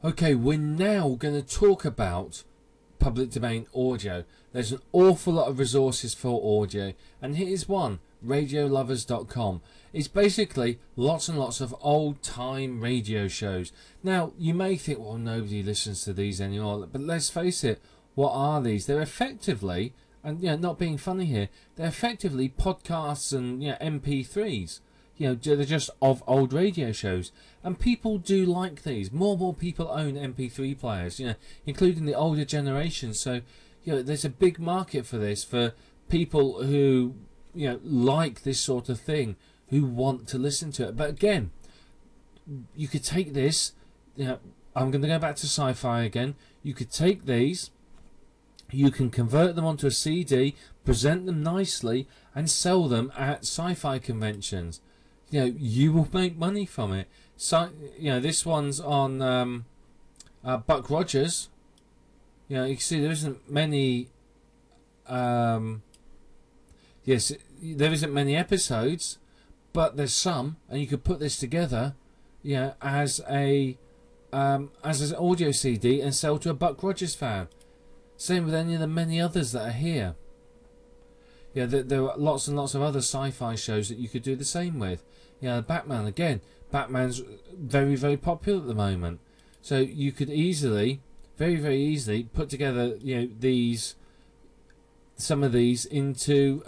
Okay, we're now going to talk about public domain audio. There's an awful lot of resources for audio, and here's one, radiolovers.com. It's basically lots and lots of old time radio shows. Now, you may think, well, nobody listens to these anymore, but let's face it, what are these? They're effectively, and not being funny here, they're effectively podcasts and MP3s. They're just of old radio shows, and people do like these. More and more people own MP3 players, including the older generation. So, there's a big market for this, for people who, like this sort of thing, who want to listen to it. But again, you could take this, I'm going to go back to sci-fi again. You could take these, you can convert them onto a CD, present them nicely, and sell them at sci-fi conventions. You will make money from it. So, this one's on Buck Rogers. You can see there isn't many. Yes, there isn't many episodes, but there's some, and you could put this together, as an audio CD and sell to a Buck Rogers fan. Same with any of the many others that are here. There are lots and lots of other sci-fi shows that you could do the same with. Batman again. Batman's very, very popular at the moment. So you could easily, very, very easily, put together some of these into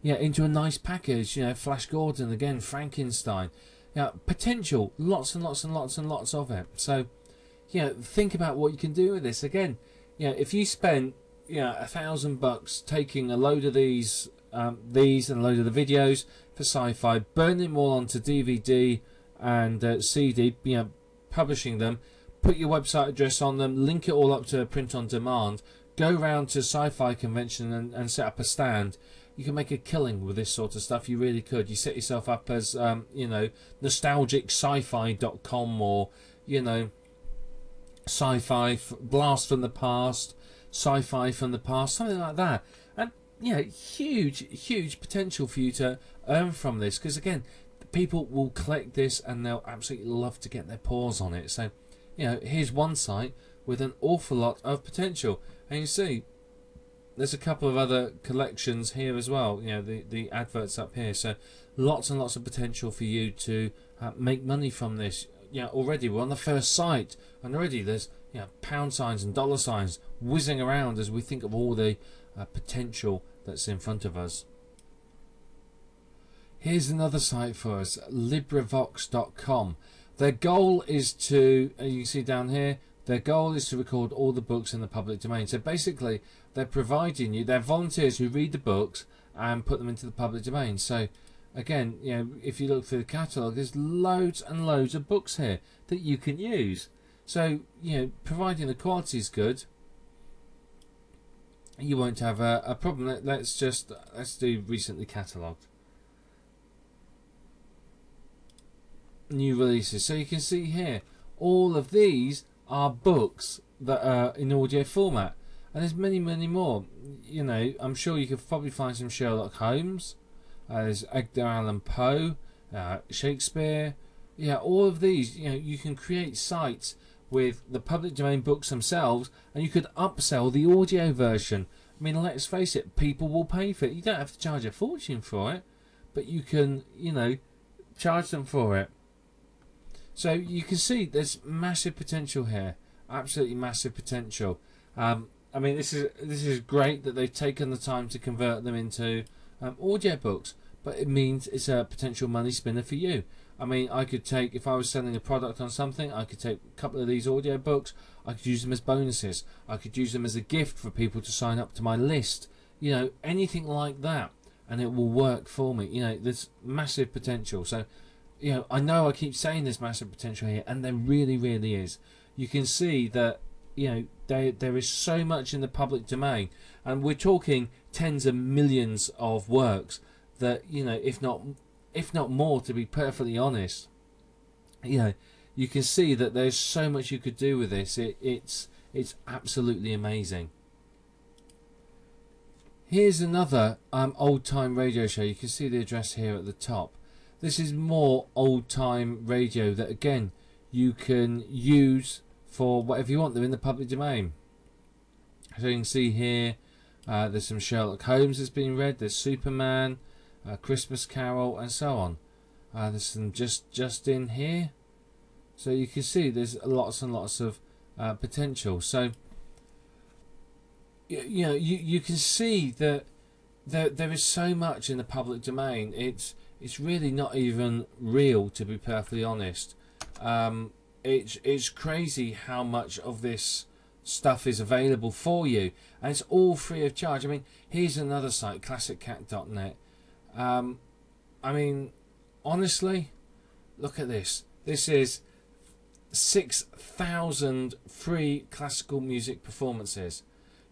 into a nice package. Flash Gordon again, Frankenstein. Potential, lots and lots and lots and lots of it. So think about what you can do with this. Again, if you spent $1,000 taking a load of these and a load of the videos for sci-fi, burn them all onto DVD and CD, publishing them, put your website address on them, link it all up to print on demand, go round to sci-fi convention and set up a stand. You can make a killing with this sort of stuff. You really could. You set yourself up as nostalgicsci-fi.com or sci-fi blast from the past, sci-fi from the past, something like that. And huge potential for you to earn from this, because again, people will collect this and they'll absolutely love to get their paws on it. So here's one site with an awful lot of potential, and you see there's a couple of other collections here as well, the adverts up here. So lots and lots of potential for you to make money from this. Already we're on the first site, and already there's pound signs and dollar signs whizzing around as we think of all the potential that's in front of us. Here's another site for us, LibriVox.com. Their goal is to, you can see down here, their goal is to record all the books in the public domain. So basically, they're providing you, they're volunteers who read the books and put them into the public domain. So again, if you look through the catalogue, there's loads and loads of books here that you can use. So, providing the quality is good, you won't have a problem. Let's do recently catalogued. New releases. So you can see here, all of these are books that are in audio format. And there's many, many more. I'm sure you could probably find some Sherlock Holmes. There's Edgar Allan Poe, Shakespeare. All of these, you can create sites with the public domain books themselves, and you could upsell the audio version. I mean, let's face it, people will pay for it. You don't have to charge a fortune for it, but you can, charge them for it. So you can see there's massive potential here, absolutely massive potential. I mean, this is great that they've taken the time to convert them into audio books, but it means it's a potential money spinner for you. I mean, I could take, if I was selling a product on something, I could take a couple of these audio books, I could use them as bonuses, I could use them as a gift for people to sign up to my list, anything like that, and it will work for me. There's massive potential. So I know I keep saying there's massive potential here, and there really, really is. You can see that there is so much in the public domain, and we're talking tens of millions of works that if not more, to be perfectly honest. You can see that there's so much you could do with this. It's absolutely amazing. Here's another old time radio show. You can see the address here at the top. This is more old time radio that again you can use for whatever you want. They're in the public domain. So you can see here, there's some Sherlock Holmes that's been read. There's Superman, Christmas Carol, and so on. There's some just in here. So you can see there's lots and lots of potential. So you can see that there is so much in the public domain. It's really not even real, to be perfectly honest. It's crazy how much of this stuff is available for you, and it's all free of charge. I mean, here's another site, classiccat.net. I mean, honestly, look at this. This is 6,000 free classical music performances.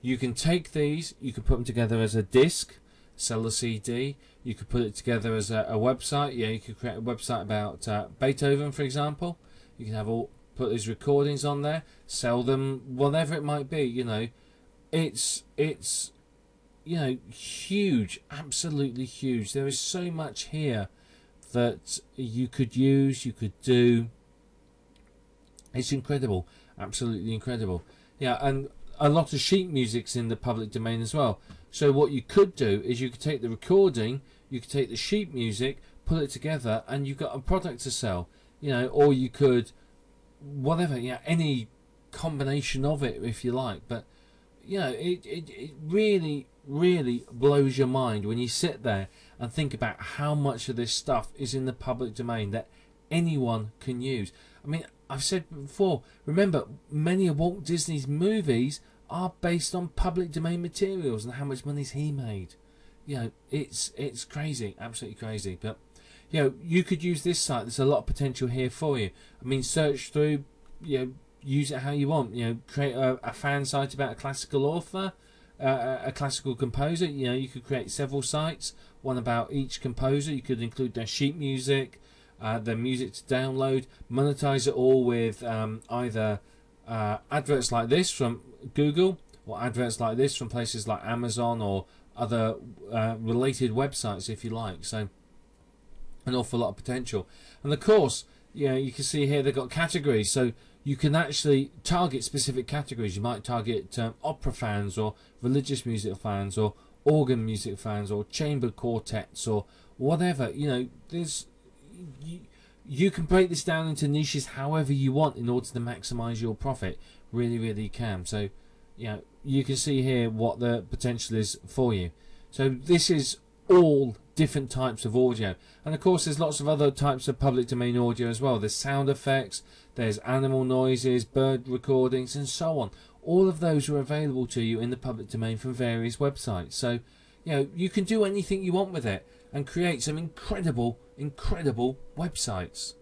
You can take these, you can put them together as a disc, sell a CD. You could put it together as a website. Yeah, you could create a website about Beethoven, for example. You can have put these recordings on there, sell them, whatever it might be. You know, it's huge, absolutely huge. There is so much here that you could use, you could do. It's incredible, absolutely incredible. Yeah, and a lot of sheet music's in the public domain as well. So what you could do is you could take the recording, you could take the sheet music, put it together, and you've got a product to sell. You know, or you could, whatever, yeah, any combination of it if you like. But you know, it really, really blows your mind when you sit there and think about how much of this stuff is in the public domain that anyone can use. I mean, I've said before, remember, many of Walt Disney's movies are based on public domain materials, and how much money's he made. You know, it's crazy, absolutely crazy. But you know, you could use this site. There's a lot of potential here for you. I mean, search through, you know, use it how you want. You know, create a fan site about a classical author, a classical composer. You know, you could create several sites, one about each composer. You could include their sheet music, their music to download, monetize it all with either adverts like this from Google, or adverts like this from places like Amazon or other related websites, if you like. So an awful lot of potential. And of course, you know, you can see here they've got categories, so you can actually target specific categories. You might target opera fans, or religious music fans, or organ music fans, or chamber quartets, or whatever. You know, there's you can break this down into niches however you want in order to maximize your profit. Really, really can. So, you know, you can see here what the potential is for you. So this is all different types of audio, and of course there's lots of other types of public domain audio as well. There's sound effects, there's animal noises, bird recordings, and so on. All of those are available to you in the public domain from various websites. So, you know, you can do anything you want with it and create some incredible websites.